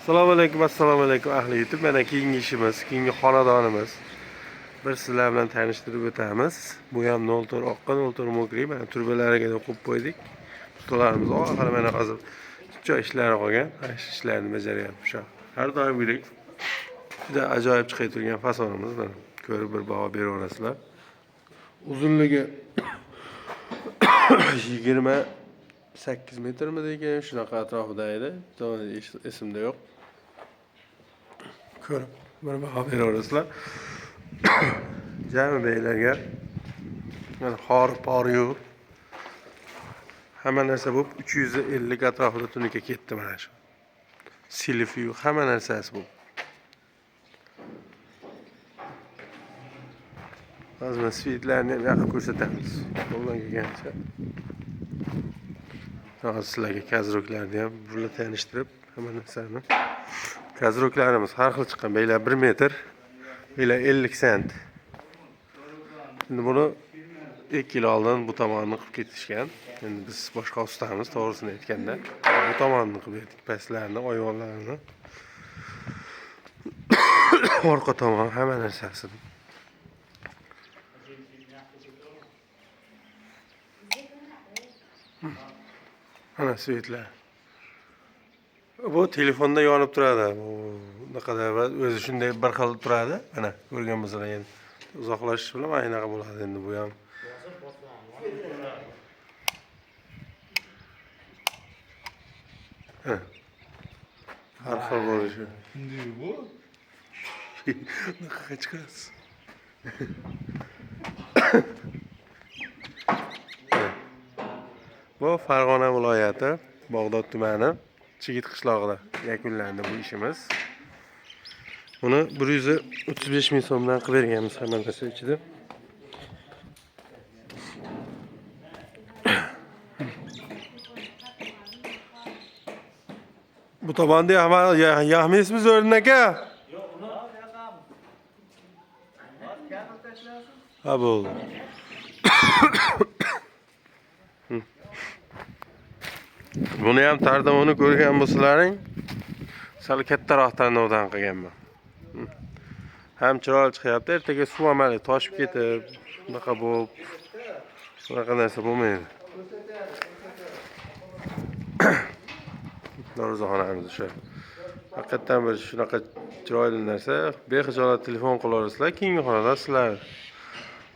Assalomu alaykum ahli YouTube. Mana keyingi ishimiz, keyingi xonadonimiz. Bir sizlar bilan tanishtirib o'tamiz. Bu ham 04 oqqan, 04 mokriy. Mana turbalariga da qo'yib qo'ydik. Ustalarimiz oxiri mana hozir joy ishlari qolgan. Shu ishlarni bajaryapti shu. Har doimgidek juda ajoyib chiqib turgan fasonimiz mana. Ko'rib bir baho beraverasizlar. Uzunligi 28 metrmi degan shunaqa atrofida edi. Esimda yo'q. Ko'rib bir baho beraverasizlar. Jami beylarga mana xor-por yo'q. Hamma narsa bo'lib 350 atrofida tunuka ketdi mana shu. Silif yo'q, hamma narsasi bu. Hozir svitlarni ham yoqib ko'rsatamiz. Qo'ldan kelgancha. Hozir sizlarga kazroklarni ham bular tanishtirib, hamma narsani. Kazroklarimiz har xil chiqqan. Beylar 1 metr, beylar 50 sent. Endi buni 2 yil oldin bu tomonini qilib ketishgan. Endi biz boshqa ustamiz, to'g'risini aytganda, bu tomonini qilib berdik, pastlarini, oyvoqlarini. Orqa tomon hamma narsasini. Mana svitlar. Bu telefonda yonib turadi. Bu naqada o'zi shunday bir xil turadi. Mana ko'rgan bo'lsanglar endi uzoqlashish bilan mana shunaqa bo'ladi endi bu ham. Har xil bo'lishi. Shunday bu. Naqa chiqasiz. Bu Farg'ona viloyati, Bog'dod tumani, Chigit qishlog'ida yakunlandi bu ishimiz. Buni 135 ming so'mdan qilib berganmiz hamma narsa ichida. Bu tomonda yaxmaysizmi Zo'rin aka? Yo'q, uni yoqamiz. Ha bo'ldi. Buni ham tardamoni ko'rgan bo'lsalaring, sal kattaroq tanlovdan qilganman. Ham chiroyli chiqyapti. Ertaga suv amali toshib ketib, bunaqa bo'lib, bunaqa narsa bo'lmaydi. Dorixonamiz shu. Haqiqatan bir shunaqa chiroyli narsa. Bexijolat telefon qilaverasizlar, keyingi xonada sizlar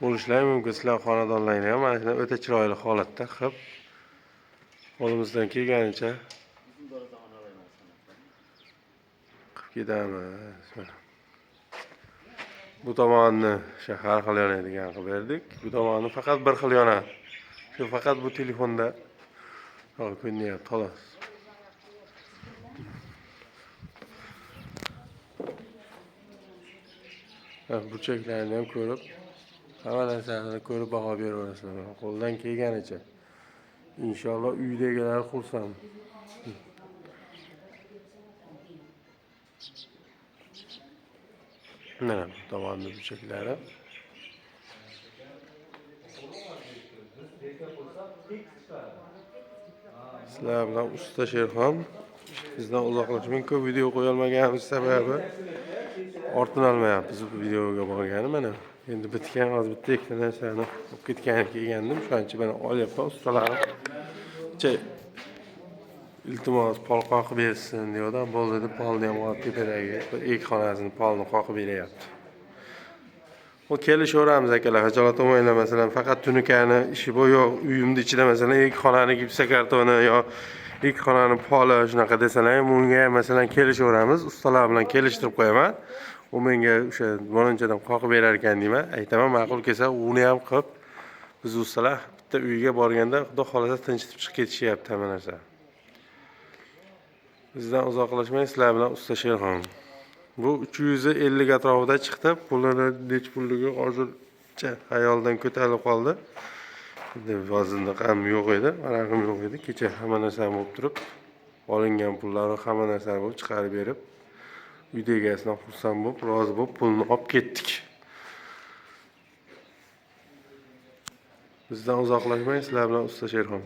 bo'lishlari mumkin. Sizlar xonadonlaringni ham mana shunday o'ta chiroyli holatda qilib qo'limizdan kelganicha qilib ketamiz. Bu tomonni shahar xil yonadigan qilib berdik. Bu tomonni faqat bir xil yonadi. Shu faqat bu telefonda ko'rinyapti xolos. Burchaklarni ham ko'rib, hamma narsani ko'rib baho beraverasizlar. Qo'ldan kelganicha. İnşallah uydagilar xursand. Mana bu tomonni burchaklari. Sizlar bilan usta Sherxon bizdan uzoqlashmang. Ko'p video qo'ya olmaganimiz sababi ortin olmayapmiz bu videoga borgani mana. Endi bitgan, hozir bitta ikkita narsani olib ketgani kelgandim. Shuncha mana olyapman ustalarim. İltimos pol qoqib bersin deyodan bo'ldi deb polni ham olib tepadagi ilk xonasini polni qoqib beryapti. O kelishaveramiz akalar, hijolat olmanglar. Masalan, faqat tunukani ishi bu yo'q. Uyimni ichida masalan ilk xonani gipsa kartoni yo ilk xonani poli shunaqa desalar, bunga masalan kelishaveramiz. Ustalar bilan kelishtirib qo'yaman. U menga o'sha bo'lonchadan qoqib berar ekan deyman. Aytaman, ma'qul kelsa uni ham qilib biz ustalar bitta uyga borganda xudo xolasa tinchitib chiqib ketishyapti hamma narsa. Bizdan uzoqlashmang, sizlar bilan usta Sherxon. Bu 350 atrofida chiqdi. Pulini nech pulligi hozircha xayoldan ko'tarilib qoldi. Vaznda ham yo'q edi, varaqim yo'q edi. Kecha hamma narsa bo'lib turib, olingan pullarni hamma narsa bo'lib chiqarib berib, uyda egasidan xursand bo'lib, rozi bo'lib pulni olib ketdik. Bizdan uzoqlashmang, sizlar bilan usta Sherxon.